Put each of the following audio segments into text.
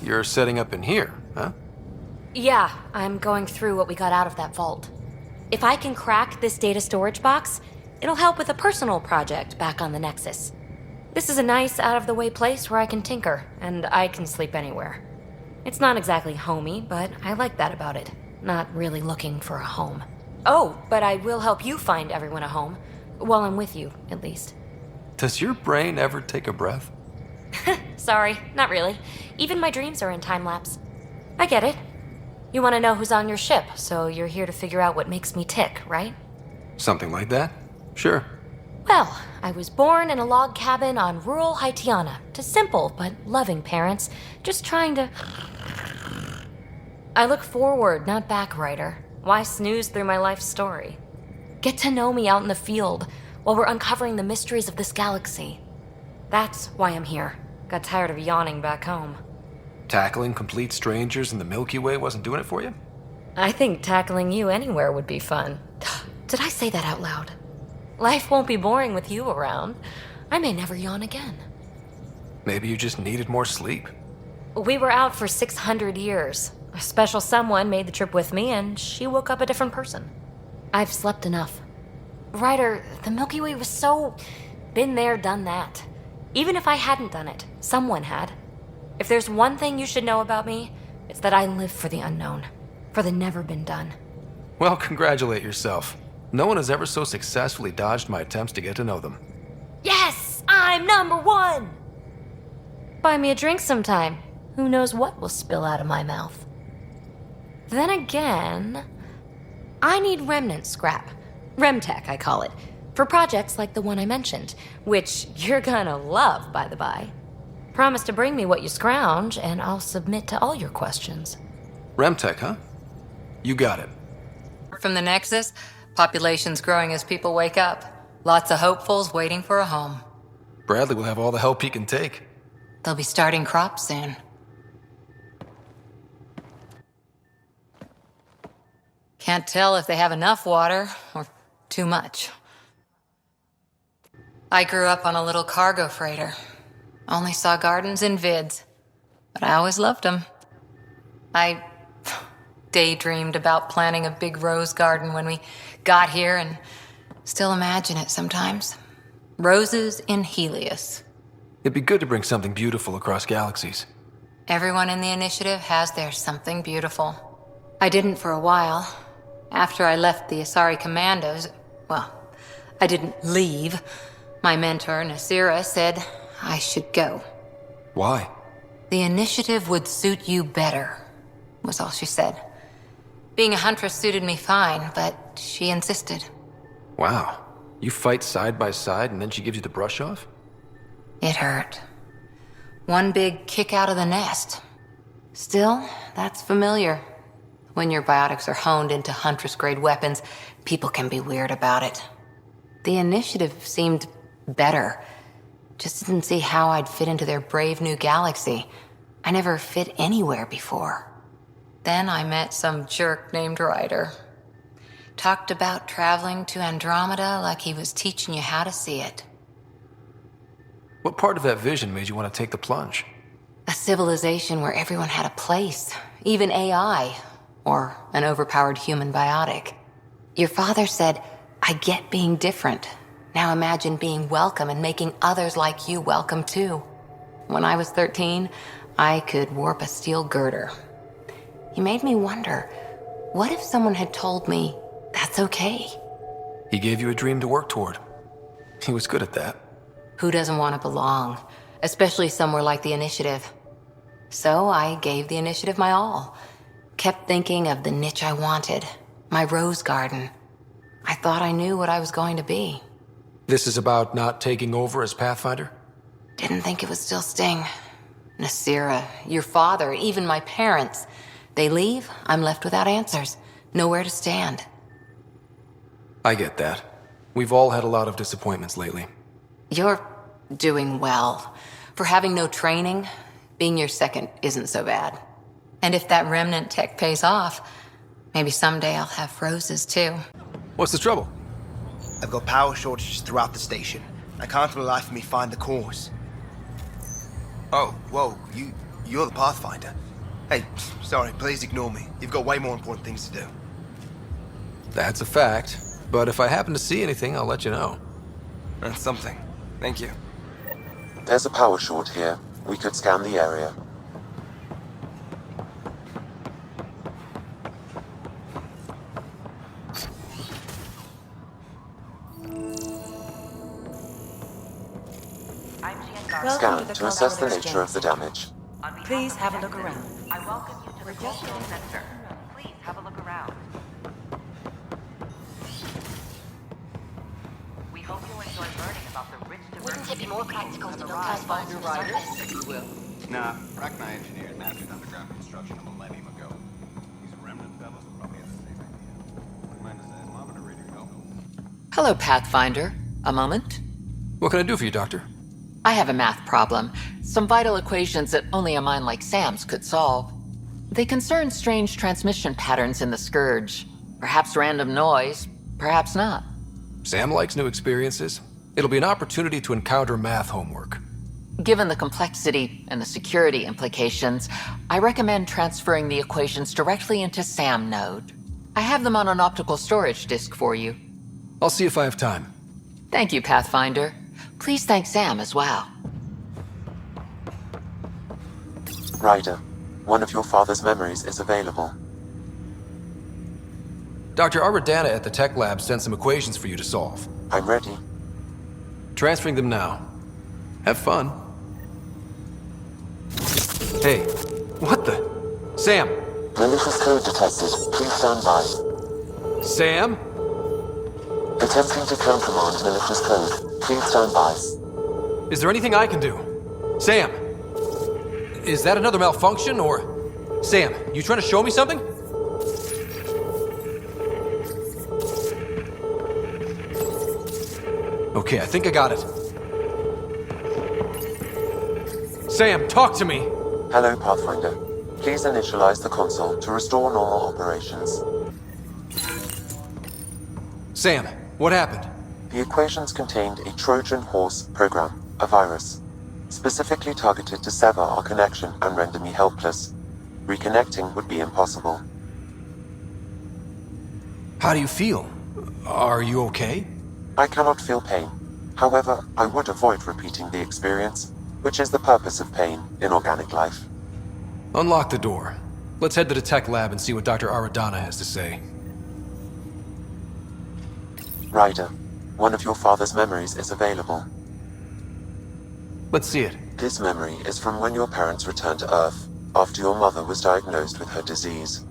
you're setting up in here, huh? Yeah, I'm going through what we got out of that vault. If I can crack this data storage box, it'll help with a personal project back on the Nexus. This is a nice, out-of-the-way place where I can tinker, and I can sleep anywhere. It's not exactly homey, but I like that about it. Not really looking for a home. Oh, but I will help you find everyone a home. While I'm with you, at least. Does your brain ever take a breath? Sorry, not really. Even my dreams are in time-lapse. I get it. You want to know who's on your ship, so you're here to figure out what makes me tick, right? Something like that? Sure. Well, I was born in a log cabin on rural Haitiana to simple but loving parents, just trying to... I look forward, not back, writer. Why snooze through my life story? Get to know me out in the field while we're uncovering the mysteries of this galaxy. That's why I'm here. Got tired of yawning back home. Tackling complete strangers in the Milky Way wasn't doing it for you? I think tackling you anywhere would be fun. Did I say that out loud? Life won't be boring with you around. I may never yawn again. Maybe you just needed more sleep. We were out for 600 years. A special someone made the trip with me, and she woke up a different person. I've slept enough. Ryder, the Milky Way was so... been there, done that. Even if I hadn't done it, someone had. If there's one thing you should know about me, it's that I live for the unknown. For the never been done. Well, congratulate yourself. No one has ever so successfully dodged my attempts to get to know them. Yes! I'm #1! Buy me a drink sometime. Who knows what will spill out of my mouth. Then again... I need remnant scrap. Remtech, I call it. For projects like the one I mentioned. Which you're gonna love, by the by. Promise to bring me what you scrounge, and I'll submit to all your questions. Remtech, huh? You got it. From the Nexus, population's growing as people wake up. Lots of hopefuls waiting for a home. Bradley will have all the help he can take. They'll be starting crops soon. Can't tell if they have enough water or too much. I grew up on a little cargo freighter. Only saw gardens in vids, but I always loved them. I daydreamed about planting a big rose garden when we got here and still imagine it sometimes. Roses in Helios. It'd be good to bring something beautiful across galaxies. Everyone in the initiative has their something beautiful. I didn't for a while. After I left the Asari Commandos, well, I didn't leave. My mentor, Nasira, said I should go. Why? The initiative would suit you better, was all she said. Being a huntress suited me fine, but she insisted. Wow. You fight side by side and then she gives you the brush off? It hurt. One big kick out of the nest. Still, that's familiar. When your biotics are honed into huntress-grade weapons, people can be weird about it. The initiative seemed better. Just didn't see how I'd fit into their brave new galaxy. I never fit anywhere before. Then I met some jerk named Ryder. Talked about traveling to Andromeda like he was teaching you how to see it. What part of that vision made you want to take the plunge? A civilization where everyone had a place, even AI, or an overpowered human biotic. Your father said, I get being different. Now imagine being welcome and making others like you welcome too. When I was 13, I could warp a steel girder. He made me wonder, what if someone had told me that's okay? He gave you a dream to work toward. He was good at that. Who doesn't want to belong, especially somewhere like the Initiative? So I gave the Initiative my all. Kept thinking of the niche I wanted, my rose garden. I thought I knew what I was going to be. This is about not taking over as Pathfinder? Didn't think it would still sting. Nasira, your father, even my parents. They leave, I'm left without answers. Nowhere to stand. I get that. We've all had a lot of disappointments lately. You're doing well. For having no training, being your second isn't so bad. And if that remnant tech pays off, maybe someday I'll have roses too. What's the trouble? I've got power shortages throughout the station. I can't for the life of me find the cause. Oh, whoa, you You're the Pathfinder. Hey, sorry, please ignore me. You've got way more important things to do. That's a fact. But if I happen to see anything, I'll let you know. That's something. Thank you. There's a power short here. We could scan the area. Scan to assess the nature of the damage. Please have a look around. I welcome you to the Cultural Center. Please have a look around. We hope you enjoy learning about the rich diversity. Wouldn't it be more practical to build ties bonds to the surface? If you will. Nah, Rachni engineers mastered underground construction a millennium ago. These remnant fellows will probably have the same idea. Wouldn't mind a seismometer reader, you know? Hello, Pathfinder. A moment? What can I do for you, Doctor? I have a math problem. Some vital equations that only a mind like Sam's could solve. They concern strange transmission patterns in the Scourge. Perhaps random noise, perhaps not. Sam likes new experiences. It'll be an opportunity to encounter math homework. Given the complexity and the security implications, I recommend transferring the equations directly into SAM node. I have them on an optical storage disk for you. I'll see if I have time. Thank you, Pathfinder. Please thank Sam as well. Ryder, one of your father's memories is available. Dr. Aradana at the tech lab sent some equations for you to solve. I'm ready. Transferring them now. Have fun. Hey, what the? Sam! Malicious code detected. Please stand by. Sam? Attempting to countermand malicious code. Please stand by. Is there anything I can do? Sam! Is that another malfunction, or... Sam, you trying to show me something? Okay, I think I got it. Sam, talk to me! Hello, Pathfinder. Please initialize the console to restore normal operations. Sam, what happened? The equations contained a Trojan horse program, a virus, specifically targeted to sever our connection and render me helpless. Reconnecting would be impossible. How do you feel? Are you okay? I cannot feel pain. However, I would avoid repeating the experience, which is the purpose of pain in organic life. Unlock the door. Let's head to the tech lab and see what Dr. Aradana has to say. Ryder, one of your father's memories is available. Let's see it. This memory is from when your parents returned to Earth, after your mother was diagnosed with her disease.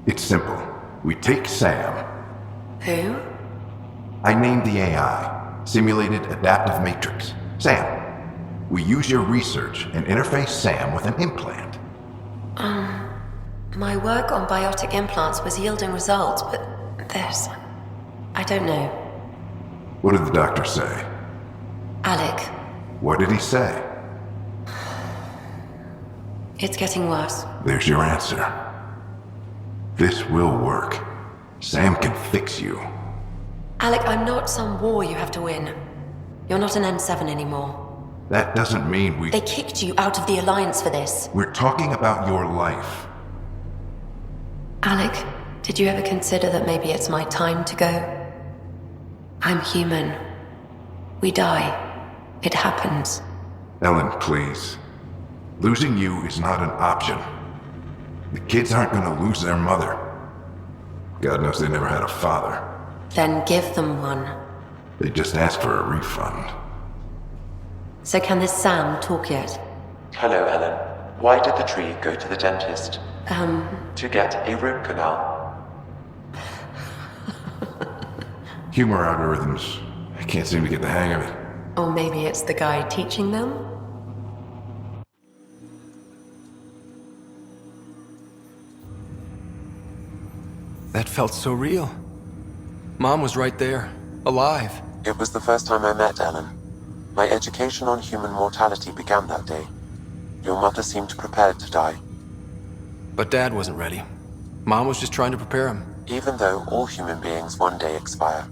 It's simple. We take Sam. Who? I named the AI, Simulated Adaptive Matrix. Sam. We use your research and interface Sam with an implant. My work on biotic implants was yielding results, but there's... I don't know. What did the doctor say? Alec, What did he say? it's getting worse. There's your answer. This will work. Sam can fix you. Alec, I'm not some war you have to win. You're not an N7 anymore. That doesn't mean we... They kicked you out of the Alliance for this. We're talking about your life. Alec, did you ever consider that maybe it's my time to go? I'm human. We die. It happens. Ellen, please. Losing you is not an option. The kids aren't gonna lose their mother. God knows they never had a father. Then give them one. They just asked for a refund. So can this Sam talk yet? Hello, Ellen. Why did the tree go to the dentist? To get a root canal. Humor algorithms. I can't seem to get the hang of it. Or maybe it's the guy teaching them? That felt so real. Mom was right there, alive. It was the first time I met Ellen. My education on human mortality began that day. Your mother seemed prepared to die. But Dad wasn't ready. Mom was just trying to prepare him. Even though all human beings one day expire.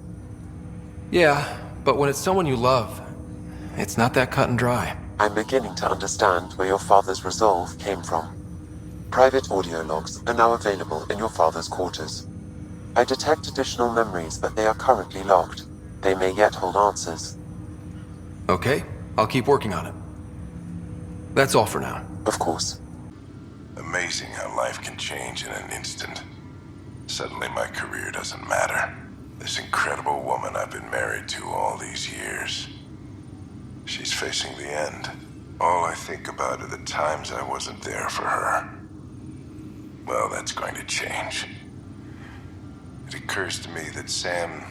Yeah, but when it's someone you love, it's not that cut and dry. I'm beginning to understand where your father's resolve came from. Private audio logs are now available in your father's quarters. I detect additional memories, but they are currently locked. They may yet hold answers. Okay, I'll keep working on it. That's all for now. Of course. Amazing how life can change in an instant. Suddenly my career doesn't matter. This incredible woman I've been married to all these years. She's facing the end. All I think about are the times I wasn't there for her. Well, that's going to change. It occurs to me that Sam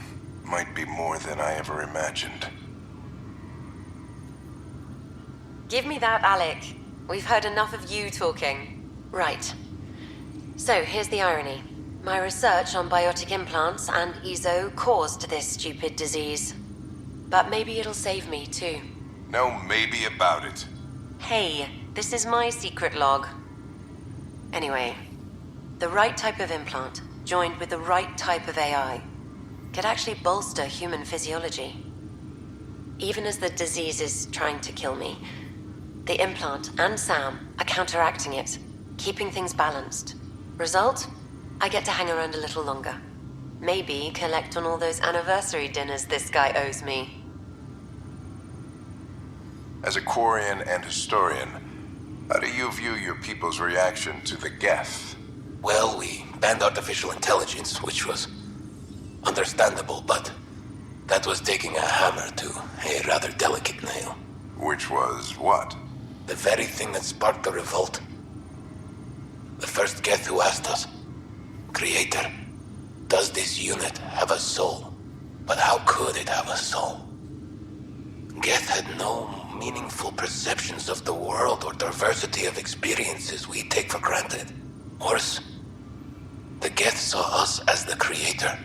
might be more than I ever imagined. Give me that, Alec. We've heard enough of you talking. Right. So, here's the irony. My research on biotic implants and EZO caused this stupid disease. But maybe it'll save me, too. No maybe about it. Hey, this is my secret log. Anyway, the right type of implant, joined with the right type of AI, could actually bolster human physiology. Even as the disease is trying to kill me, the implant and Sam are counteracting it, keeping things balanced. Result? I get to hang around a little longer. Maybe collect on all those anniversary dinners this guy owes me. As a Quarian and historian, how do you view your people's reaction to the Geth? Well, we banned artificial intelligence, which was understandable, but that was taking a hammer to a rather delicate nail. Which was what? The very thing that sparked the revolt. The first Geth who asked us, Creator, does this unit have a soul? But how could it have a soul? Geth had no meaningful perceptions of the world or diversity of experiences we take for granted. Worse, the Geth saw us as the Creator.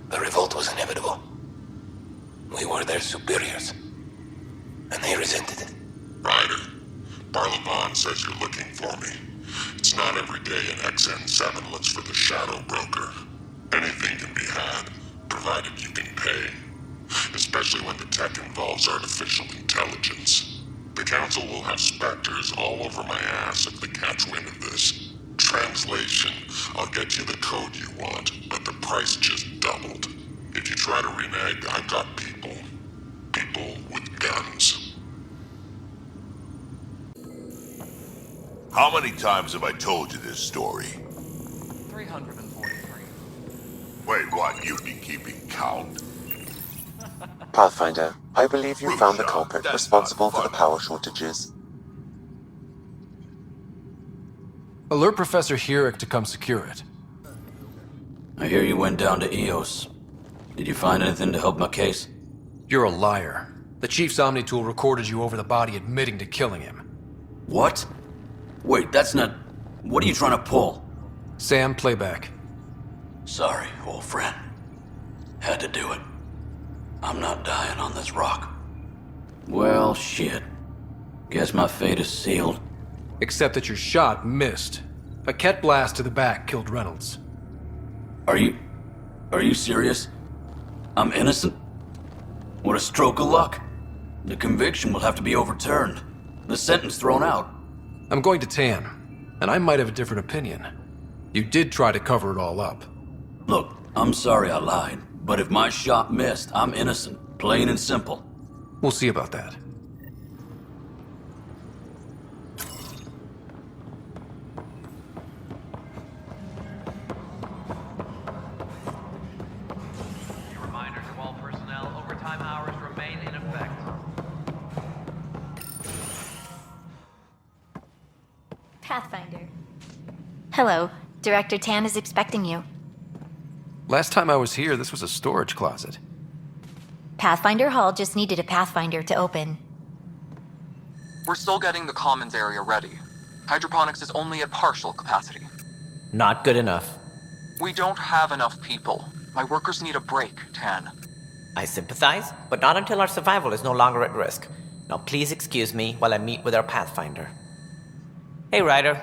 The revolt was inevitable. We were their superiors, and they resented it. Ryder, Barlavon says you're looking for me. It's not every day an XN7 looks for the Shadow Broker. Anything can be had, provided you can pay. Especially when the tech involves artificial intelligence. The Council will have specters all over my ass if they catch wind of this. Translation, I'll get you the code you want, but the price just doubled. If you try to renege, I've got people. People with guns. How many times have I told you this story? 343. Wait, what? You've been keeping count? Pathfinder, I believe you found the Rude culprit that's responsible not for the funny. power shortages. Alert Professor Hurek to come secure it. I hear you went down to Eos. Did you find anything to help my case? You're a liar. The Chief's Omnitool recorded you over the body admitting to killing him. What? Wait, that's not... What are you trying to pull? Sam, playback. Sorry, old friend. Had to do it. I'm not dying on this rock. Well, shit. Guess my fate is sealed. Except that your shot missed. A Ket blast to the back killed Reynolds. Are you serious? I'm innocent? What a stroke of luck. The conviction will have to be overturned. The sentence thrown out. I'm going to Tan, and I might have a different opinion. You did try to cover it all up. Look, I'm sorry I lied, but if my shot missed, I'm innocent. Plain and simple. We'll see about that. Reminder to all personnel, overtime hours remain in effect. Pathfinder. Hello. Director Tan is expecting you. Last time I was here, this was a storage closet. Pathfinder Hall just needed a Pathfinder to open. We're still getting the commons area ready. Hydroponics is only at partial capacity. Not good enough. We don't have enough people. My workers need a break, Tan. I sympathize, but not until our survival is no longer at risk. Now please excuse me while I meet with our Pathfinder. Hey, Ryder.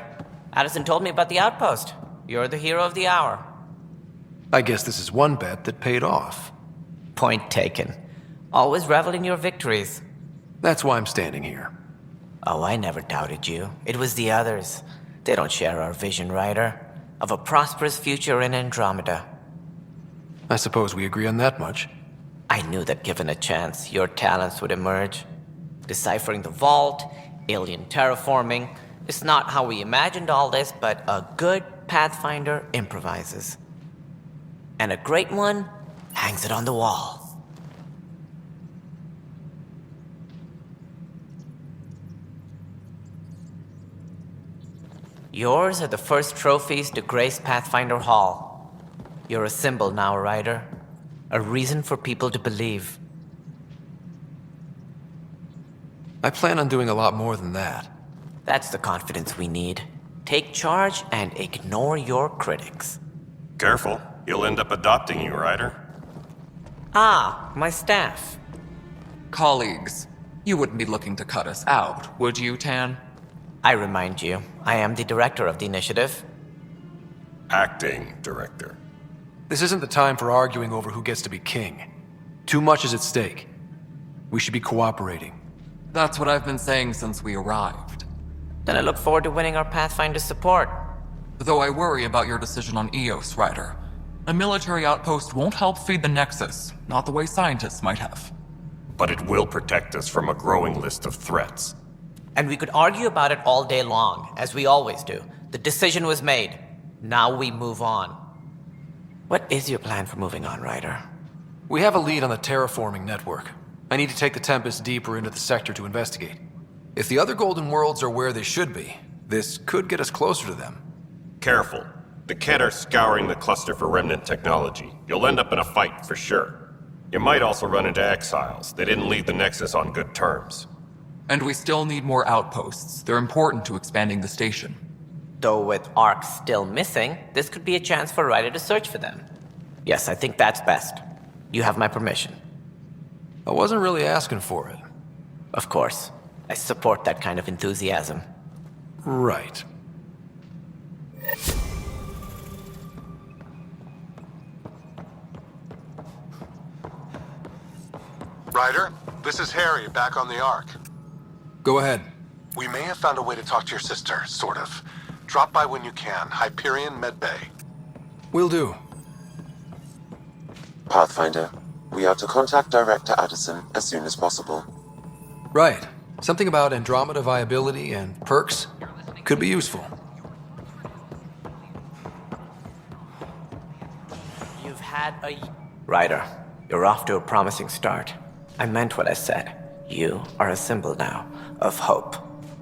Addison told me about the outpost. You're the hero of the hour. I guess this is one bet that paid off. Point taken. Always revel in your victories. That's why I'm standing here. Oh, I never doubted you. It was the others. They don't share our vision, Ryder. Of a prosperous future in Andromeda. I suppose we agree on that much. I knew that given a chance, your talents would emerge. Deciphering the vault, alien terraforming. It's not how we imagined all this, but a good Pathfinder improvises. And a great one hangs it on the wall. Yours are the first trophies to grace Pathfinder Hall. You're a symbol now, Ryder. A reason for people to believe. I plan on doing a lot more than that. That's the confidence we need. Take charge and ignore your critics. Careful. He'll end up adopting you, Ryder. Ah, my staff. Colleagues, you wouldn't be looking to cut us out, would you, Tan? I remind you, I am the director of the initiative. Acting director. This isn't the time for arguing over who gets to be king. Too much is at stake. We should be cooperating. That's what I've been saying since we arrived. Then I look forward to winning our Pathfinder support. Though I worry about your decision on Eos, Ryder. A military outpost won't help feed the Nexus, not the way scientists might have. But it will protect us from a growing list of threats. And we could argue about it all day long, as we always do. The decision was made. Now we move on. What is your plan for moving on, Ryder? We have a lead on the terraforming network. I need to take the Tempest deeper into the sector to investigate. If the other Golden Worlds are where they should be, this could get us closer to them. Careful. The Kett are scouring the cluster for remnant technology. You'll end up in a fight for sure. You might also run into exiles. They didn't leave the Nexus on good terms. And we still need more outposts. They're important to expanding the station. Though with Ark still missing, this could be a chance for Ryder to search for them. Yes, I think that's best. You have my permission. I wasn't really asking for it. Of course. I support that kind of enthusiasm. Right. Ryder, this is Harry, back on the Ark. Go ahead. We may have found a way to talk to your sister, sort of. Drop by when you can. Hyperion Med Bay. Will do. Pathfinder, we are to contact Director Addison as soon as possible. Right. Something about Andromeda viability and perks could be useful. You've had a... Ryder, you're off to a promising start. I meant what I said. You are a symbol now of hope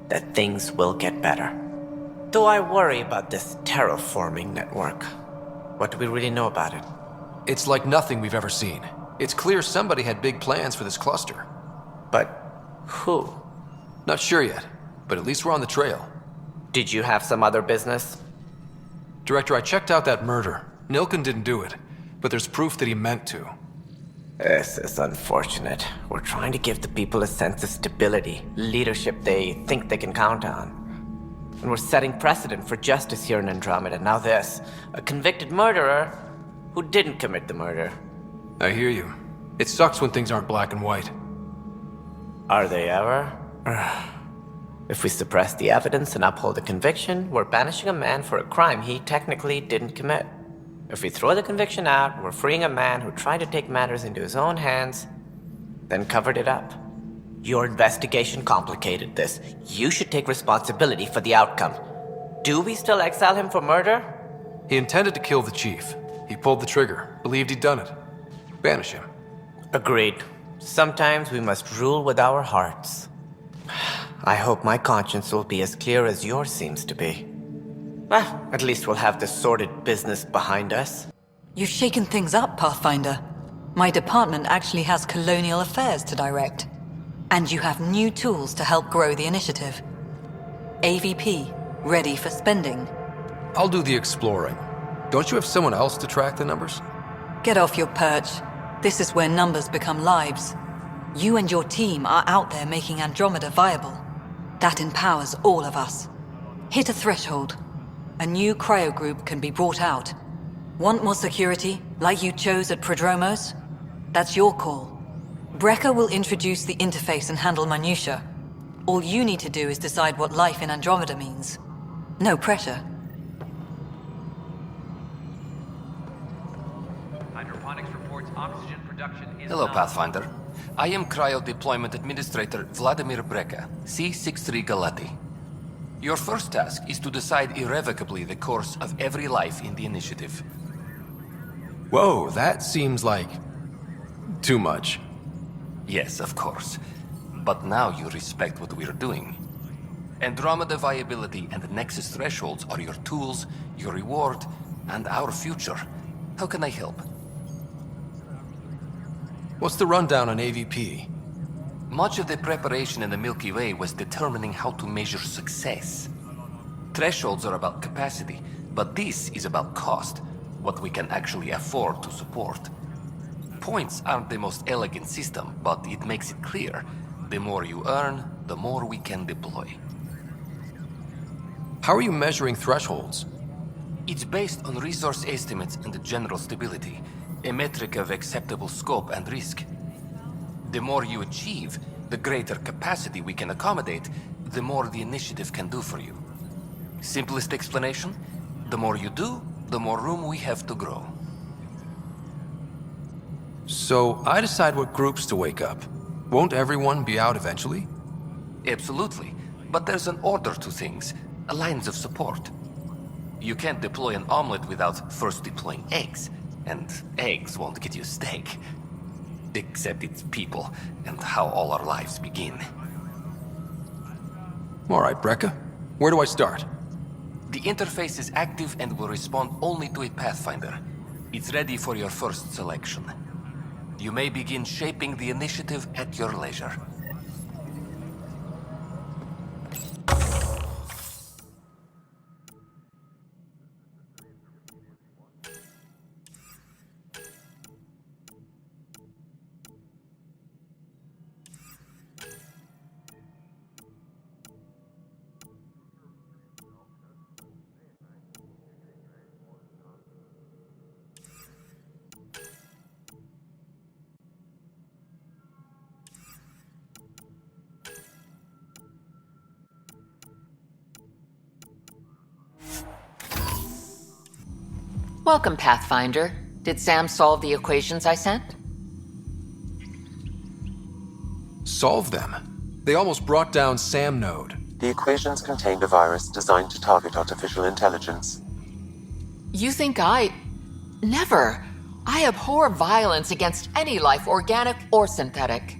that things will get better. Though I worry about this terraforming network. What do we really know about it? It's like nothing we've ever seen. It's clear somebody had big plans for this cluster. But who? Not sure yet, but at least we're on the trail. Did you have some other business? Director, I checked out that murder. Nilken didn't do it, but there's proof that he meant to. This is unfortunate. We're trying to give the people a sense of stability, leadership they think they can count on. And we're setting precedent for justice here in Andromeda. Now this, a convicted murderer who didn't commit the murder. I hear you. It sucks when things aren't black and white. Are they ever? If we suppress the evidence and uphold the conviction, we're banishing a man for a crime he technically didn't commit. If we throw the conviction out, we're freeing a man who tried to take matters into his own hands, then covered it up. Your investigation complicated this. You should take responsibility for the outcome. Do we still exile him for murder? He intended to kill the chief. He pulled the trigger, believed he'd done it. Banish him. Agreed. Sometimes we must rule with our hearts. I hope my conscience will be as clear as yours seems to be. Well, at least we'll have this sordid business behind us. You've shaken things up, Pathfinder. My department actually has colonial affairs to direct. And you have new tools to help grow the initiative. AVP, ready for spending. I'll do the exploring. Don't you have someone else to track the numbers? Get off your perch. This is where numbers become lives. You and your team are out there making Andromeda viable. That empowers all of us. Hit a threshold. A new cryo group can be brought out. Want more security, like you chose at Prodromos? That's your call. Brecker will introduce the interface and handle minutiae. All you need to do is decide what life in Andromeda means. No pressure. Hydroponics reports oxygen production is Hello, not- Pathfinder. I am Cryo Deployment Administrator Vladimir Brecker, C-63 Galati. Your first task is to decide irrevocably the course of every life in the initiative. Whoa, that seems like too much. Yes, of course. But now you respect what we're doing. Andromeda viability and Nexus thresholds are your tools, your reward, and our future. How can I help? What's the rundown on AVP? Much of the preparation in the Milky Way was determining how to measure success. Thresholds are about capacity, but this is about cost, what we can actually afford to support. Points aren't the most elegant system, but it makes it clear. The more you earn, the more we can deploy. How are you measuring thresholds? It's based on resource estimates and general stability, a metric of acceptable scope and risk. The more you achieve, the greater capacity we can accommodate, the more the initiative can do for you. Simplest explanation, the more you do, the more room we have to grow. So I decide what groups to wake up. Won't everyone be out eventually? Absolutely, but there's an order to things, lines of support. You can't deploy an omelet without first deploying eggs, and eggs won't get you steak. Except it's people, and how all our lives begin. All right, Brecker. Where do I start? The interface is active and will respond only to a Pathfinder. It's ready for your first selection. You may begin shaping the initiative at your leisure. Welcome, Pathfinder. Did Sam solve the equations I sent? Solve them? They almost brought down Sam Node. The equations contained a virus designed to target artificial intelligence. You think I... Never. I abhor violence against any life, organic or synthetic.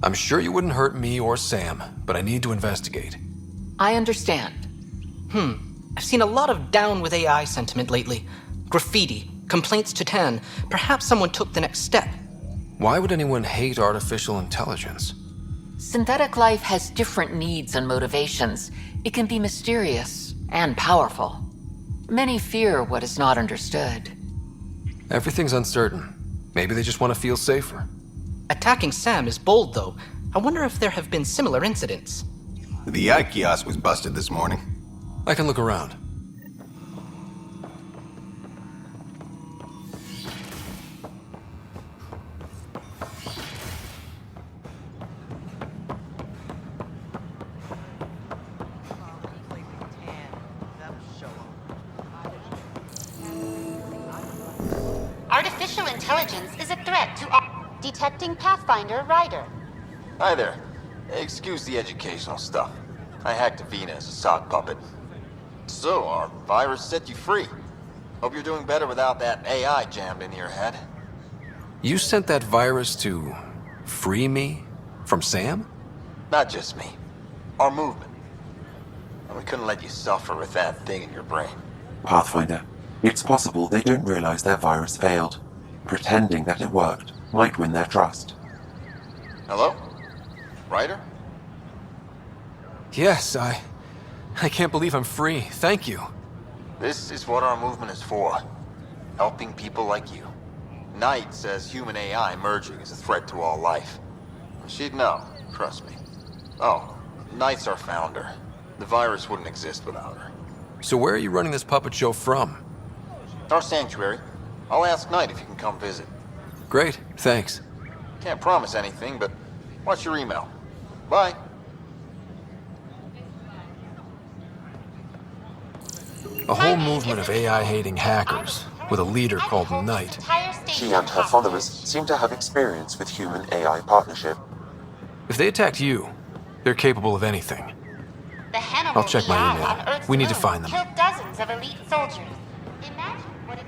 I'm sure you wouldn't hurt me or Sam, but I need to investigate. I understand. I've seen a lot of down with AI sentiment lately. Graffiti, complaints to 10. Perhaps someone took the next step. Why would anyone hate artificial intelligence? Synthetic life has different needs and motivations. It can be mysterious and powerful. Many fear what is not understood. Everything's uncertain. Maybe they just want to feel safer. Attacking Sam is bold, though. I wonder if there have been similar incidents. The AI kiosk was busted this morning. I can look around. Artificial intelligence is a threat to detecting Pathfinder Rider. Hi there. Excuse the educational stuff. I hacked Avena as a sock puppet. So, our virus set you free. Hope you're doing better without that AI jammed into your head. You sent that virus to free me from Sam? Not just me. Our movement. And we couldn't let you suffer with that thing in your brain. Pathfinder, it's possible they don't realize their virus failed. Pretending that it worked might win their trust. Hello? Ryder? Yes, I can't believe I'm free. Thank you. This is what our movement is for. Helping people like you. Knight says human AI merging is a threat to all life. She'd know, trust me. Oh, Knight's our founder. The virus wouldn't exist without her. So where are you running this puppet show from? Our sanctuary. I'll ask Knight if you can come visit. Great, thanks. Can't promise anything, but watch your email. Bye. A whole movement of AI-hating hackers, with a leader called Knight. She and her followers seem to have experience with human-AI partnership. If they attacked you, they're capable of anything. The Hannibal I'll check my AI email. on Earth's We need to moon find them. Killed dozens of elite soldiers. Imagine what it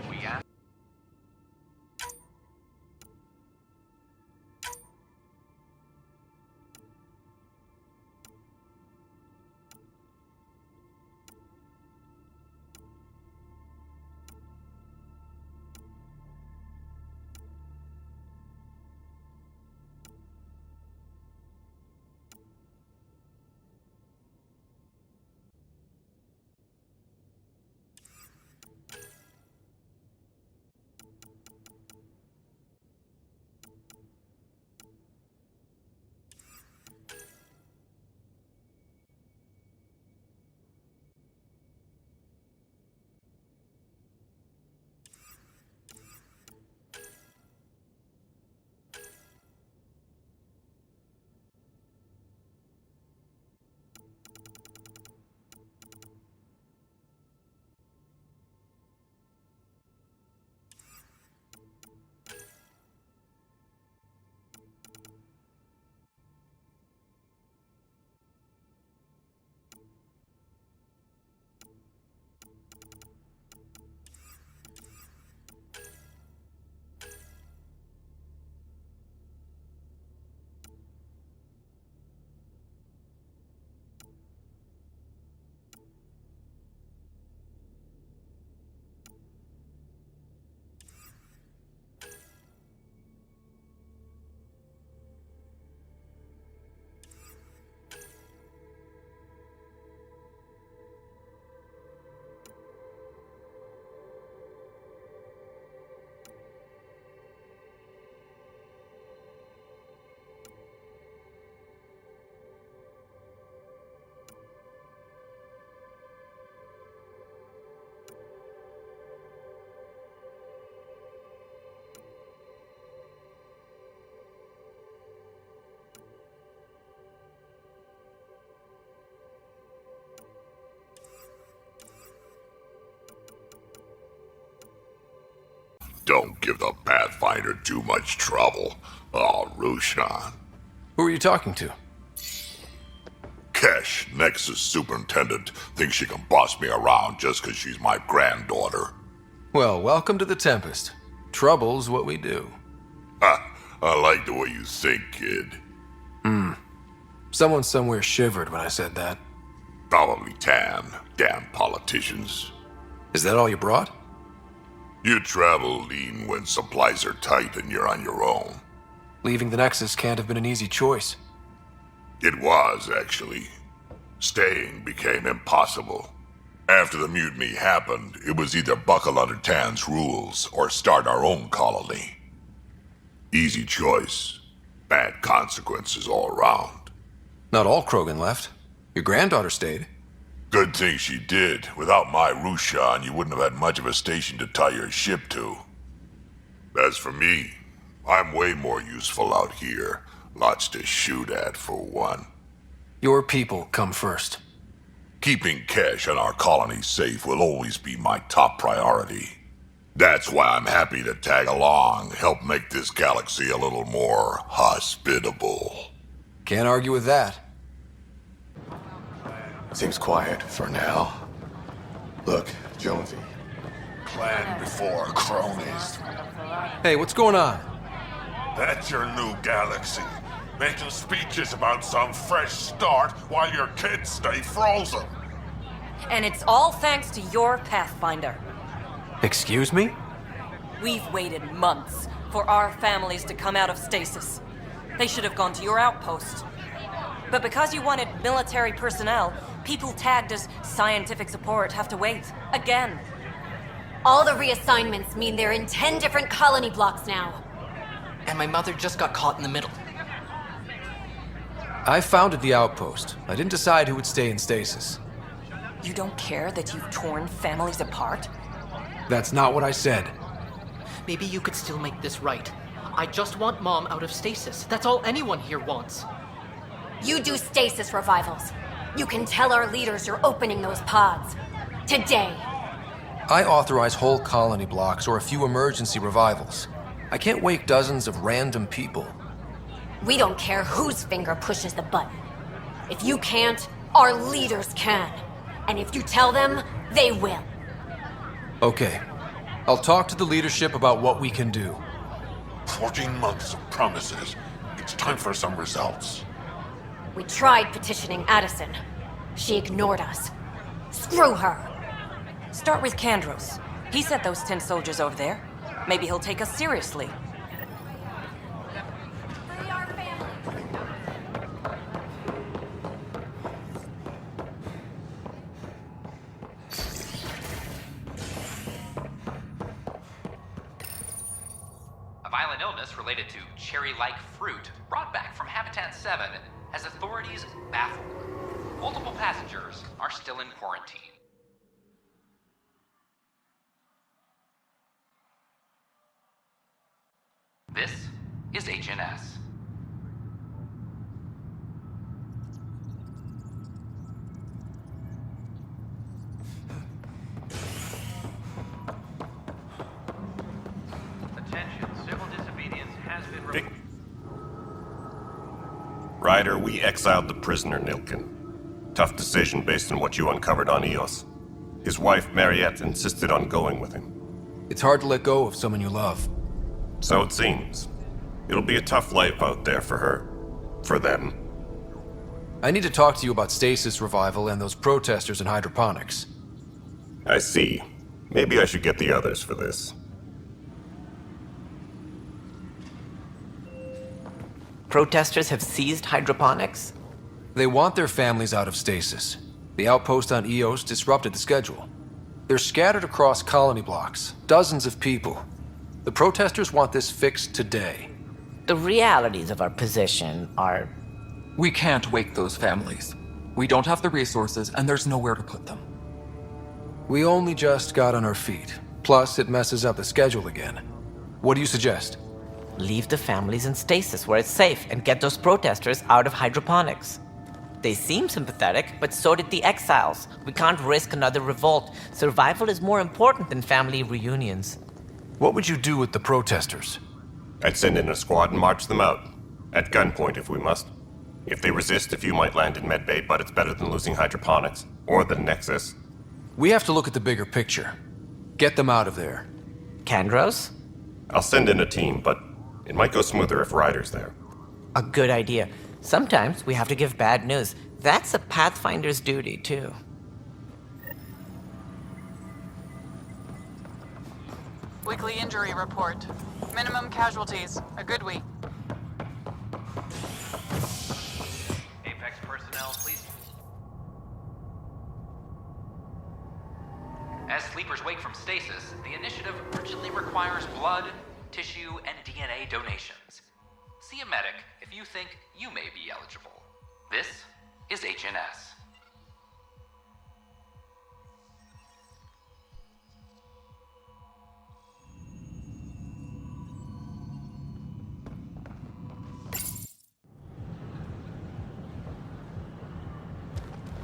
Don't give the Pathfinder too much trouble. Oh, Rushan. Who are you talking to? Kesh, Nexus Superintendent, thinks she can boss me around just because she's my granddaughter. Well, welcome to the Tempest. Trouble's what we do. Ha! I like the way you think, kid. Someone somewhere shivered when I said that. Probably Tan. Damn politicians. Is that all you brought? You travel lean when supplies are tight and you're on your own. Leaving the Nexus can't have been an easy choice. It was, actually. Staying became impossible. After the mutiny happened, it was either buckle under Tan's rules or start our own colony. Easy choice. Bad consequences all around. Not all Krogan left. Your granddaughter stayed. Good thing she did. Without my Rushan, you wouldn't have had much of a station to tie your ship to. As for me, I'm way more useful out here. Lots to shoot at, for one. Your people come first. Keeping Kesh and our colony safe will always be my top priority. That's why I'm happy to tag along, help make this galaxy a little more hospitable. Can't argue with that. Seems quiet for now. Look, Jonesy. Plan before cronies. Hey, what's going on? That's your new galaxy. Making speeches about some fresh start while your kids stay frozen. And it's all thanks to your Pathfinder. Excuse me? We've waited months for our families to come out of stasis. They should have gone to your outpost. But because you wanted military personnel, people tagged as scientific support have to wait. Again. All the reassignments mean they're in 10 different colony blocks now. And my mother just got caught in the middle. I founded the outpost. I didn't decide who would stay in stasis. You don't care that you've torn families apart? That's not what I said. Maybe you could still make this right. I just want Mom out of stasis. That's all anyone here wants. You do stasis revivals. You can tell our leaders you're opening those pods. Today. I authorize whole colony blocks or a few emergency revivals. I can't wake dozens of random people. We don't care whose finger pushes the button. If you can't, our leaders can. And if you tell them, they will. Okay. I'll talk to the leadership about what we can do. 14 months of promises. It's time for some results. We tried petitioning Addison. She ignored us. Screw her. Start with Kandros. He sent those 10 soldiers over there. Maybe he'll take us seriously. A violent illness related to cherry-like fruit brought back from Habitat 7 has authorities baffled. Multiple passengers are still in quarantine. This is HNS. Attention, civil disobedience has been reported. Ryder, we exiled the prisoner Nilkin. Tough decision based on what you uncovered on Eos. His wife, Mariette, insisted on going with him. It's hard to let go of someone you love. So it seems. It'll be a tough life out there for her. For them. I need to talk to you about stasis revival and those protesters in hydroponics. I see. Maybe I should get the others for this. Protesters have seized hydroponics? They want their families out of stasis. The outpost on Eos disrupted the schedule. They're scattered across colony blocks, dozens of people. The protesters want this fixed today. The realities of our position are... We can't wake those families. We don't have the resources, and there's nowhere to put them. We only just got on our feet. Plus, it messes up the schedule again. What do you suggest? Leave the families in stasis where it's safe and get those protesters out of hydroponics. They seem sympathetic, but so did the exiles. We can't risk another revolt. Survival is more important than family reunions. What would you do with the protesters? I'd send in a squad and march them out. At gunpoint if we must. If they resist, a few might land in medbay, but it's better than losing hydroponics. Or the Nexus. We have to look at the bigger picture. Get them out of there. Kandros? I'll send in a team, but it might go smoother if Ryder's there. A good idea. Sometimes we have to give bad news. That's a Pathfinder's duty, too. Weekly injury report. Minimum casualties. A good week. Apex personnel, please. As sleepers wake from stasis, the initiative urgently requires blood, tissue, and DNA donations. See a medic if you think you may be eligible. This is HNS.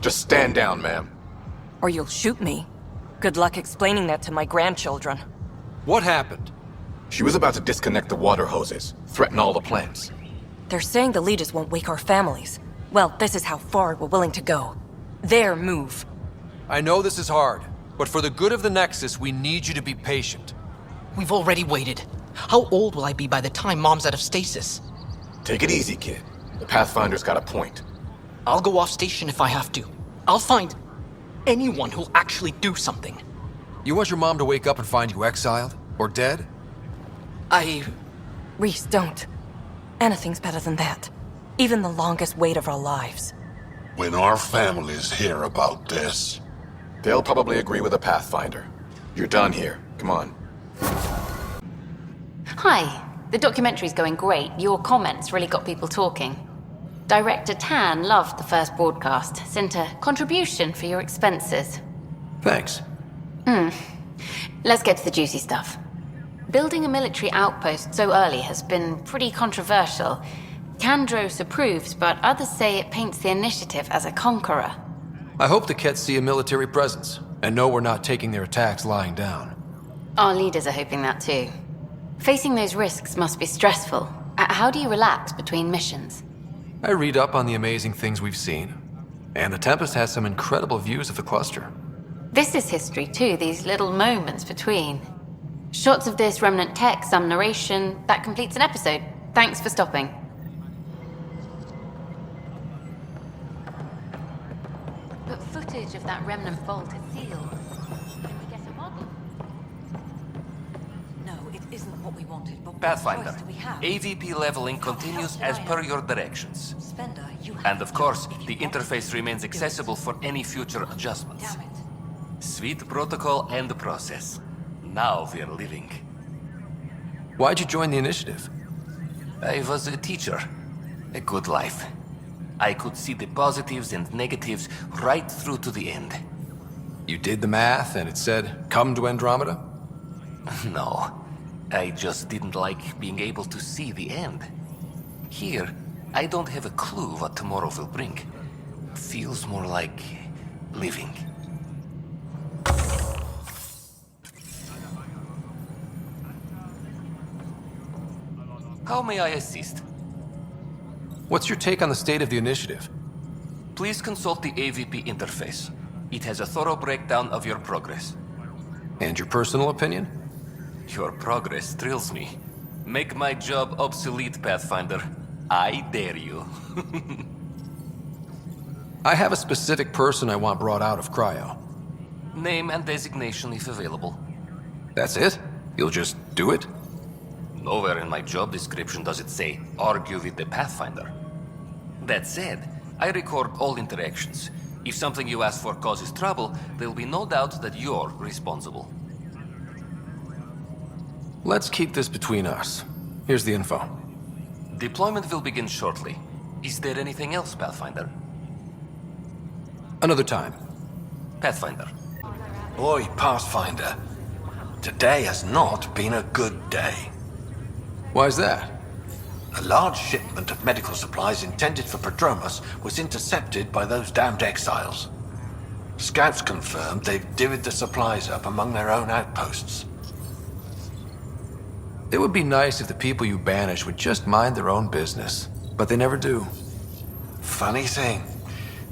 Just stand down, ma'am. Or you'll shoot me. Good luck explaining that to my grandchildren. What happened? She was about to disconnect the water hoses, threaten all the plants. They're saying the leaders won't wake our families. Well, this is how far we're willing to go. Their move. I know this is hard, but for the good of the Nexus, we need you to be patient. We've already waited. How old will I be by the time Mom's out of stasis? Take it easy, kid. The Pathfinder's got a point. I'll go off station if I have to. I'll find anyone who'll actually do something. You want your mom to wake up and find you exiled? Or dead? Reese, don't. Anything's better than that. Even the longest wait of our lives. When our families hear about this, they'll probably agree with the Pathfinder. You're done here. Come on. Hi. The documentary's going great. Your comments really got people talking. Director Tan loved the first broadcast. Sent a contribution for your expenses. Thanks. Let's get to the juicy stuff. Building a military outpost so early has been pretty controversial. Kandros approves, but others say it paints the Initiative as a conqueror. I hope the Kett see a military presence, and know we're not taking their attacks lying down. Our leaders are hoping that too. Facing those risks must be stressful. How do you relax between missions? I read up on the amazing things we've seen, and the Tempest has some incredible views of the cluster. This is history too, these little moments between. Shots of this remnant tech, some narration, that completes an episode. Thanks for stopping. But footage of that remnant vault is sealed. Can we get a model? No, it isn't what we wanted, but Pathfinder, what choice do we have? AVP leveling continues as per your directions. Spender, you have And of course, the interface remains accessible for any future adjustments. Damn it. Sweet protocol and process. Now we're living. Why'd you join the Initiative? I was a teacher. A good life. I could see the positives and negatives right through to the end. You did the math and it said, come to Andromeda? No. I just didn't like being able to see the end. Here, I don't have a clue what tomorrow will bring. Feels more like living. How may I assist? What's your take on the state of the Initiative? Please consult the AVP interface. It has a thorough breakdown of your progress. And your personal opinion? Your progress thrills me. Make my job obsolete, Pathfinder. I dare you. I have a specific person I want brought out of cryo. Name and designation if available. That's it? You'll just do it? Nowhere in my job description does it say, argue with the Pathfinder. That said, I record all interactions. If something you ask for causes trouble, there'll be no doubt that you're responsible. Let's keep this between us. Here's the info. Deployment will begin shortly. Is there anything else, Pathfinder? Another time. Pathfinder. Boy, Pathfinder. Today has not been a good day. Why's that? A large shipment of medical supplies intended for Prodromos was intercepted by those damned exiles. Scouts confirmed they've divvied the supplies up among their own outposts. It would be nice if the people you banish would just mind their own business, but they never do. Funny thing,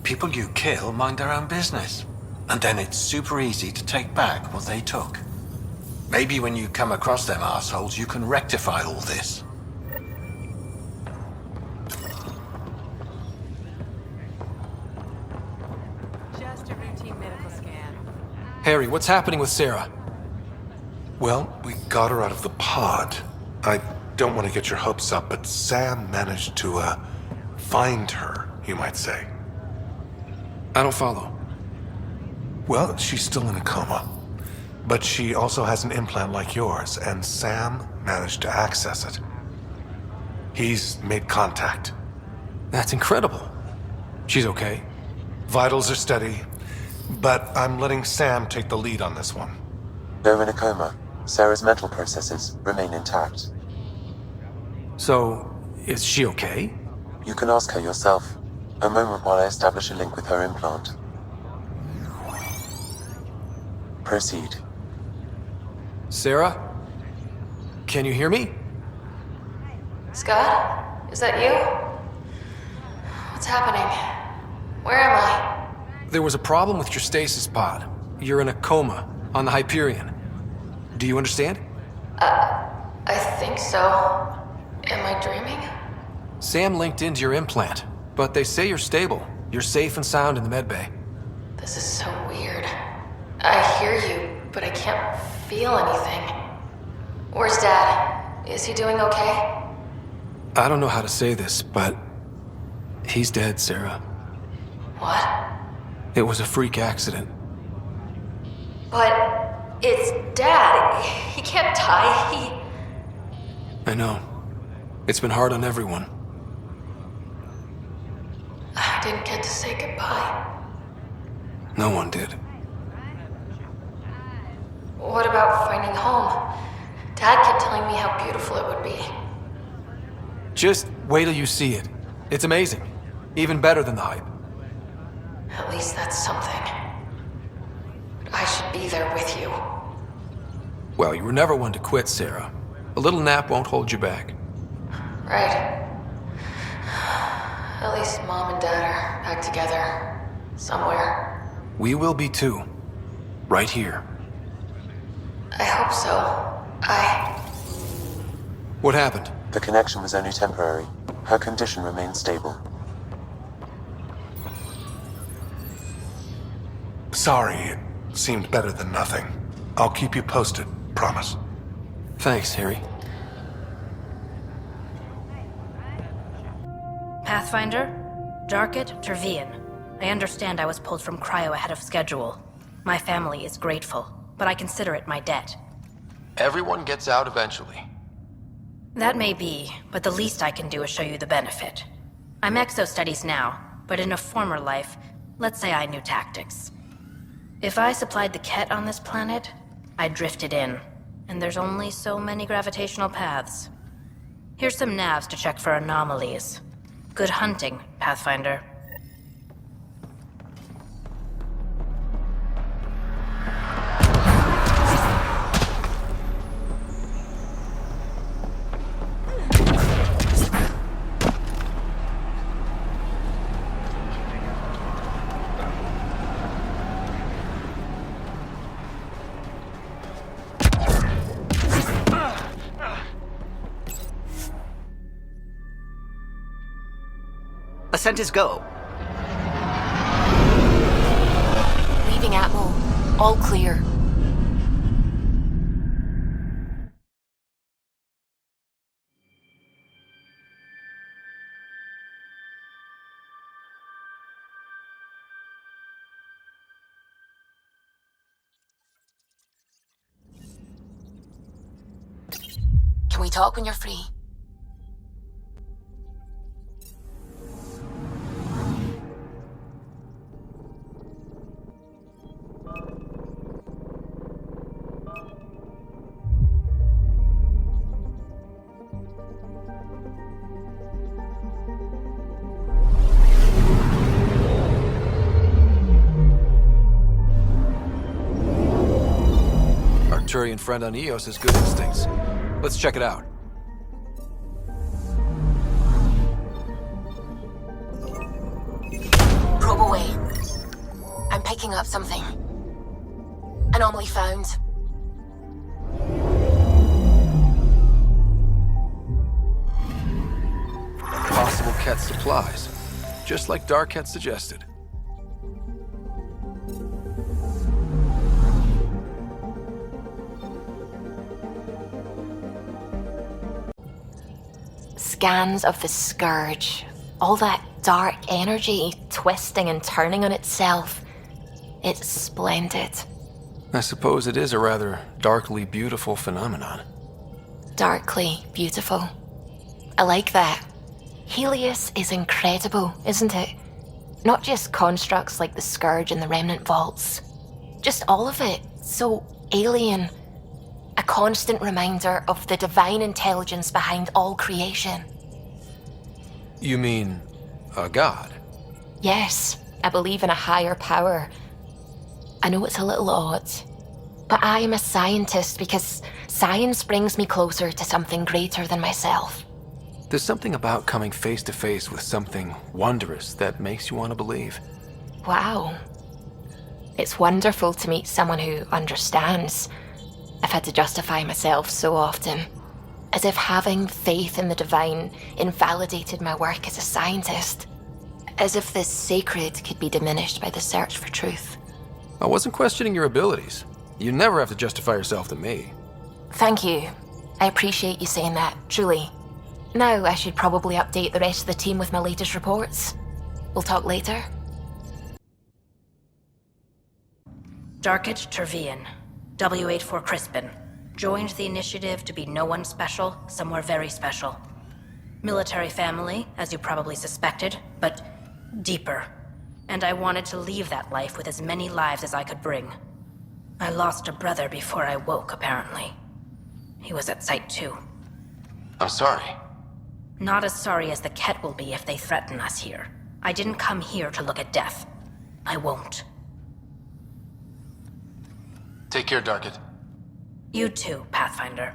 people you kill mind their own business, and then it's super easy to take back what they took. Maybe when you come across them assholes, you can rectify all this. Just a routine medical scan. Harry, what's happening with Sarah? Well, we got her out of the pod. I don't want to get your hopes up, but Sam managed to, find her, you might say. I don't follow. Well, she's still in a coma. But she also has an implant like yours, and Sam managed to access it. He's made contact. That's incredible. She's okay. Vitals are steady, but I'm letting Sam take the lead on this one. Though in a coma, Sarah's mental processes remain intact. So, is she okay? You can ask her yourself. A moment while I establish a link with her implant. Proceed. Sarah? Can you hear me? Scott? Is that you? What's happening? Where am I? There was a problem with your stasis pod. You're in a coma on the Hyperion. Do you understand? I think so. Am I dreaming? Sam linked into your implant, but they say you're stable. You're safe and sound in the medbay. This is so weird. I hear you, but I can't feel anything. Where's Dad? Is he doing okay? I don't know how to say this, but he's dead, Sarah. What? It was a freak accident. But it's Dad. He can't die. I know. It's been hard on everyone. I didn't get to say goodbye. No one did. What about finding home? Dad kept telling me how beautiful it would be. Just wait till you see it. It's amazing. Even better than the hype. At least that's something. But I should be there with you. Well, you were never one to quit, Sarah. A little nap won't hold you back. Right. At least Mom and Dad are back together. Somewhere. We will be too. Right here. I hope so. What happened? The connection was only temporary. Her condition remains stable. Sorry, it seemed better than nothing. I'll keep you posted, promise. Thanks, Harry. Pathfinder? Darket Trevian. I understand I was pulled from cryo ahead of schedule. My family is grateful, but I consider it my debt. Everyone gets out eventually. That may be, but the least I can do is show you the benefit. I'm exo-studies now, but in a former life, let's say I knew tactics. If I supplied the Ket on this planet, I drifted in, and there's only so many gravitational paths. Here's some navs to check for anomalies. Good hunting, Pathfinder. Ascent is go. Leaving Atmo. All clear. Can we talk when you're free? Arcturian friend on Eos has good instincts. Let's check it out. Probe away. I'm picking up something. Anomaly found. Possible Ket supplies. Just like Darket suggested. Scans of the Scourge. All that dark energy twisting and turning on itself. It's splendid. I suppose it is a rather darkly beautiful phenomenon. Darkly beautiful. I like that. Helios is incredible, isn't it? Not just constructs like the Scourge and the Remnant Vaults. Just all of it. So alien. A constant reminder of the divine intelligence behind all creation. You mean a god? Yes, I believe in a higher power. I know it's a little odd, but I am a scientist because science brings me closer to something greater than myself. There's something about coming face to face with something wondrous that makes you want to believe. Wow. It's wonderful to meet someone who understands. I've had to justify myself so often. As if having faith in the divine invalidated my work as a scientist. As if the sacred could be diminished by the search for truth. I wasn't questioning your abilities. You never have to justify yourself to me. Thank you. I appreciate you saying that, truly. Now I should probably update the rest of the team with my latest reports. We'll talk later. Darket Trevian, W84 Crispin. Joined the initiative to be no one special, somewhere very special. Military family, as you probably suspected, but deeper. And I wanted to leave that life with as many lives as I could bring. I lost a brother before I woke, apparently. He was at Site 2. I'm sorry. Not as sorry as the Ket will be if they threaten us here. I didn't come here to look at death. I won't. Take care, Darkit. You too, Pathfinder.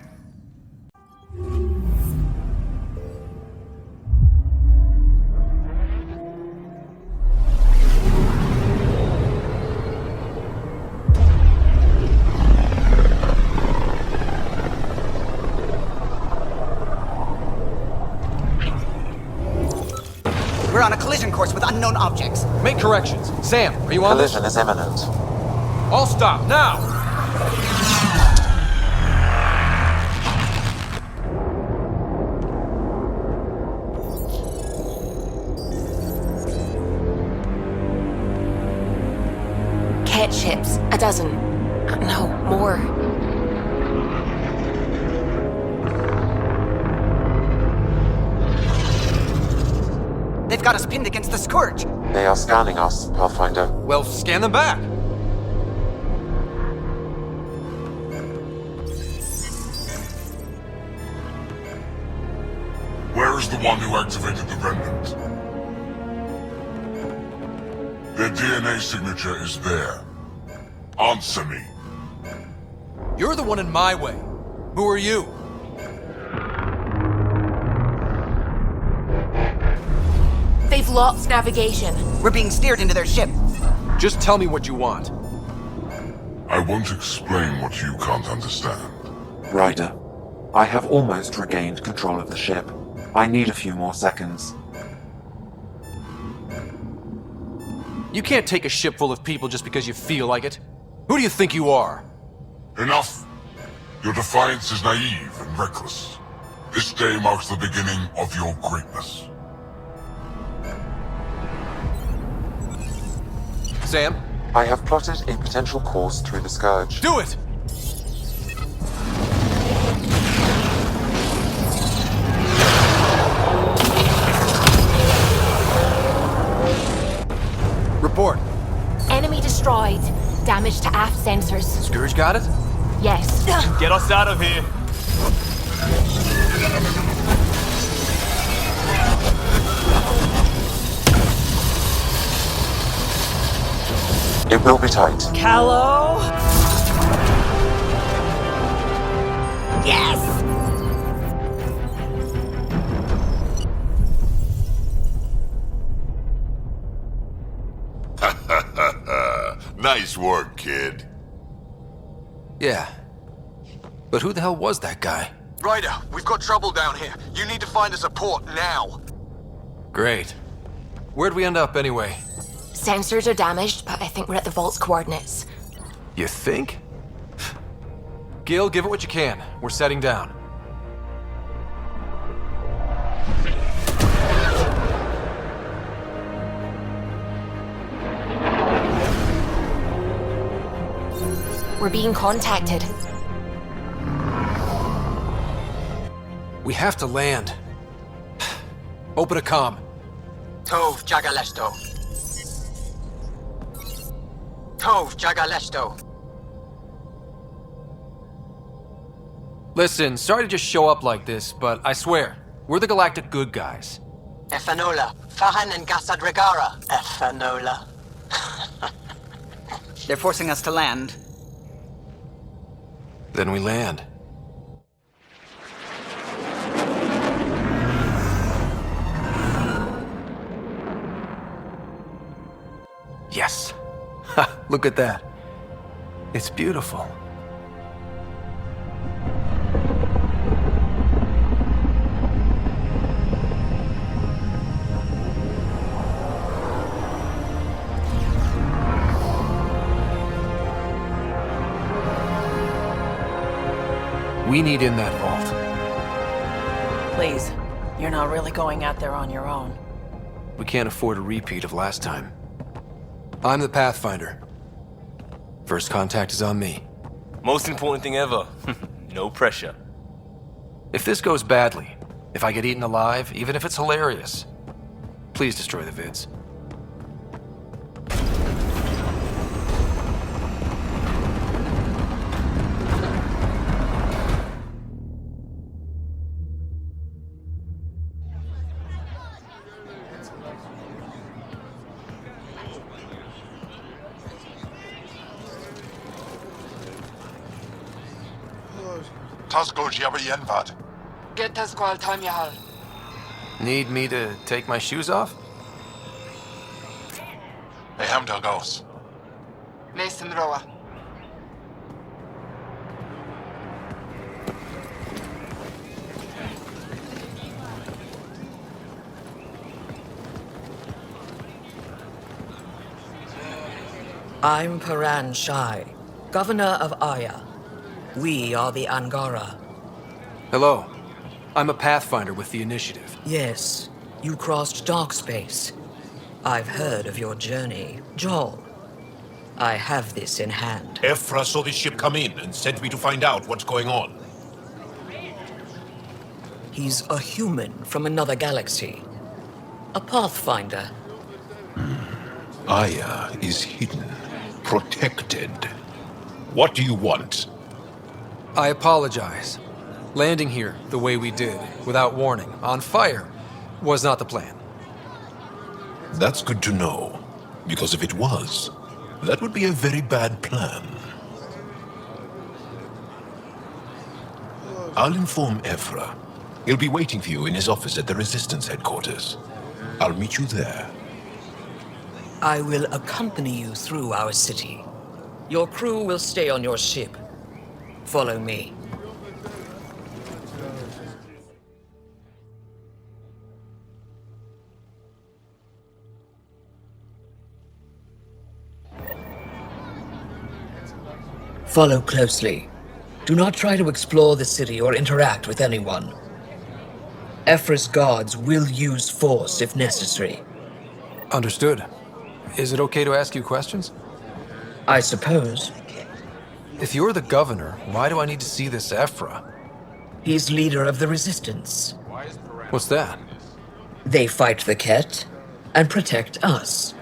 We're on a collision course with unknown objects. Make corrections. Sam, are you on this? Collision is imminent. All stop, now! Ket ships, a dozen. No, more. They've got us pinned against the Scourge. They are scanning us, Pathfinder. Well, scan them back. Where is the one who activated the remnant? Their DNA signature is there. Answer me. You're the one in my way. Who are you? They've lost navigation. We're being steered into their ship. Just tell me what you want. I won't explain what you can't understand. Ryder, I have almost regained control of the ship. I need a few more seconds. You can't take a ship full of people just because you feel like it. Who do you think you are? Enough! Your defiance is naive and reckless. This day marks the beginning of your greatness. Sam? I have plotted a potential course through the Scourge. Do it! Report. Enemy destroyed. Damage to aft sensors. Scourge got it? Yes. Get us out of here. It will be tight. Callow? Yes! Nice work, kid. Yeah. But who the hell was that guy? Ryder, we've got trouble down here. You need to find us a port now. Great. Where'd we end up anyway? Sensors are damaged, but I think we're at the vault's coordinates. You think? Gil, give it what you can. We're setting down. We're being contacted. We have to land. Open a comm. Tov Jagalesto. Tov Jagalesto. Listen, sorry to just show up like this, but I swear, we're the galactic good guys. Efanola. Fahan and Gasadregara. Efanola. They're forcing us to land. Then we land. Yes. Ha, look at that. It's beautiful. We need in that vault. Please, you're not really going out there on your own. We can't afford a repeat of last time. I'm the Pathfinder. First contact is on me. Most important thing ever. No pressure. If this goes badly, if I get eaten alive, even if it's hilarious, please destroy the vids. Get Tasqual Tamyahal. Need me to take my shoes off? Mason Roa. I'm Paran Shai, Governor of Aya. We are the Angara. Hello. I'm a Pathfinder with the Initiative. Yes, you crossed dark space. I've heard of your journey, Joel. I have this in hand. Ephra saw this ship come in and sent me to find out what's going on. He's a human from another galaxy. A Pathfinder. Aya is hidden, protected. What do you want? I apologize. Landing here the way we did, without warning, on fire, was not the plan. That's good to know, because if it was, that would be a very bad plan. I'll inform Ephra. He'll be waiting for you in his office at the Resistance headquarters. I'll meet you there. I will accompany you through our city. Your crew will stay on your ship. Follow me. Follow closely. Do not try to explore the city or interact with anyone. Ephra's guards will use force if necessary. Understood. Is it okay to ask you questions? I suppose. If you're the governor, why do I need to see this Ephra? He's leader of the Resistance. What's that? They fight the Ket and protect us.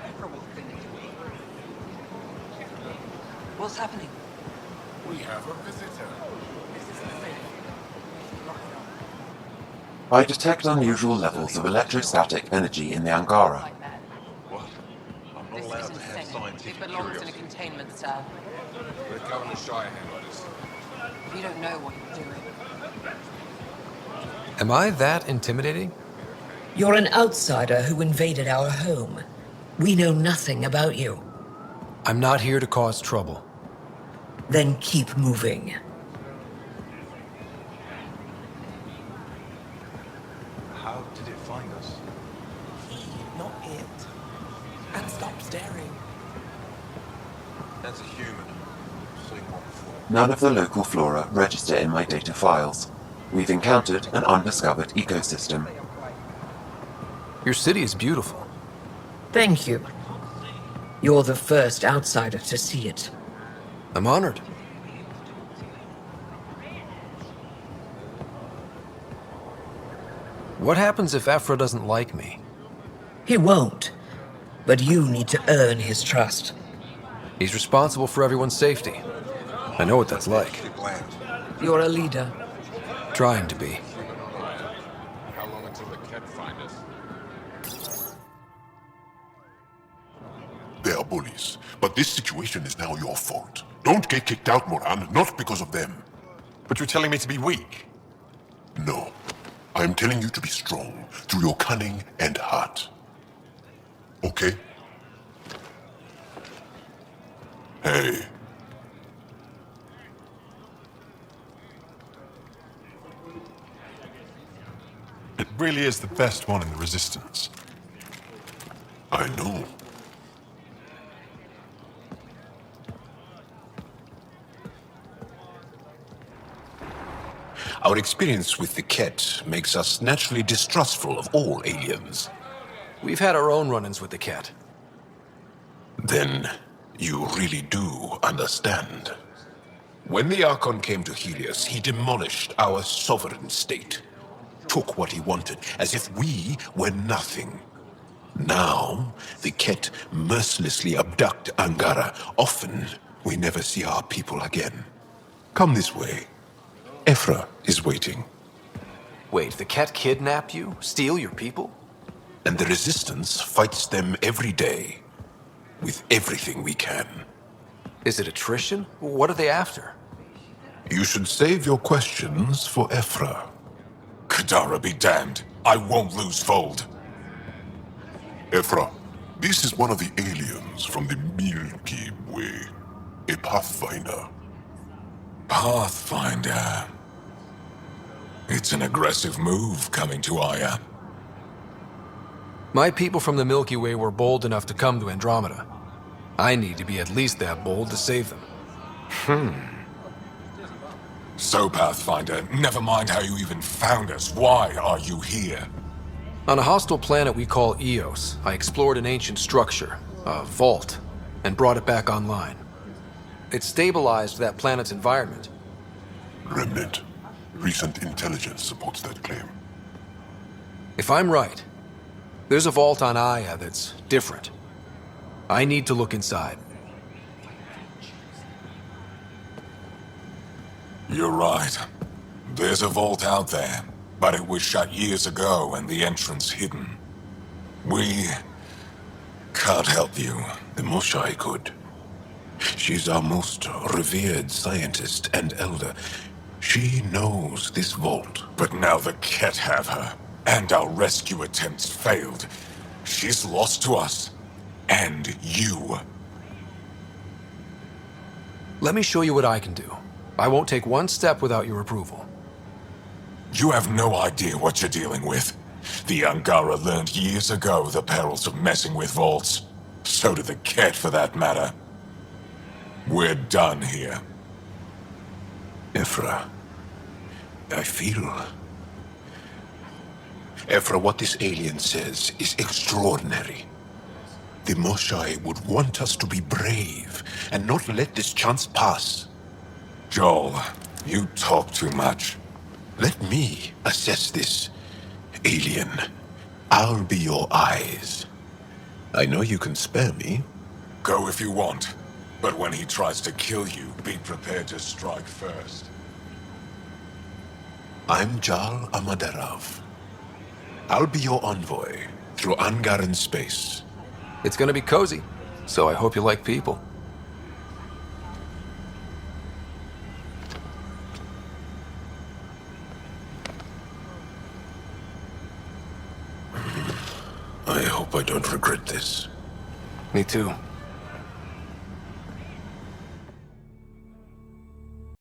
What's happening? We have a visitor. I detect unusual levels of electrostatic energy in the Angara. This is insane. It belongs in a containment cell. Let Governor Shire handle this. You don't know what you're doing. Am I that intimidating? You're an outsider who invaded our home. We know nothing about you. I'm not here to cause trouble. Then keep moving. How did it find us? Not it. And stop staring. That's a human. Seen one before. None of the local flora register in my data files. We've encountered an undiscovered ecosystem. Your city is beautiful. Thank you. You're the first outsider to see it. I'm honored. What happens if Ephra doesn't like me? He won't. But you need to earn his trust. He's responsible for everyone's safety. I know what that's like. You're a leader. Trying to be. How long until the Ket find us? They are bullies, but this situation is now your fault. Don't get kicked out, Moran, not because of them. But you're telling me to be weak? No. I'm telling you to be strong, through your cunning and heart. Okay? Hey. It really is the best one in the Resistance. I know. Our experience with the Ket makes us naturally distrustful of all aliens. We've had our own run-ins with the Ket. Then you really do understand. When the Archon came to Helios, he demolished our sovereign state. Took what he wanted, as if we were nothing. Now, the Ket mercilessly abduct Angara. Often, we never see our people again. Come this way. Ephra is waiting. Wait, the Ket kidnap you? Steal your people? And the Resistance fights them every day. With everything we can. Is it attrition? What are they after? You should save your questions for Ephra. Kadara be damned. I won't lose fold. Ephra, this is one of the aliens from the Milky Way. A Pathfinder. Pathfinder. It's an aggressive move coming to Aya. My people from the Milky Way were bold enough to come to Andromeda. I need to be at least that bold to save them. So, Pathfinder, never mind how you even found us. Why are you here? On a hostile planet we call Eos, I explored an ancient structure, a vault, and brought it back online. It stabilized that planet's environment. Remnant. Recent intelligence supports that claim. If I'm right, there's a vault on Aya that's different. I need to look inside. You're right. There's a vault out there, but it was shut years ago and the entrance hidden. We can't help you. The Moshai could. She's our most revered scientist and elder. She knows this vault. But now the Ket have her, and our rescue attempts failed. She's lost to us. And you. Let me show you what I can do. I won't take one step without your approval. You have no idea what you're dealing with. The Angara learned years ago the perils of messing with vaults. So did the Ket, for that matter. We're done here. Ephra, I feel... Ephra, what this alien says is extraordinary. The Moshai would want us to be brave and not let this chance pass. Joel, you talk too much. Let me assess this, alien. I'll be your eyes. I know you can spare me. Go if you want. But when he tries to kill you, be prepared to strike first. I'm Jal Amaderov. I'll be your envoy through Angaran space. It's gonna be cozy, so I hope you like people. I hope I don't regret this. Me too.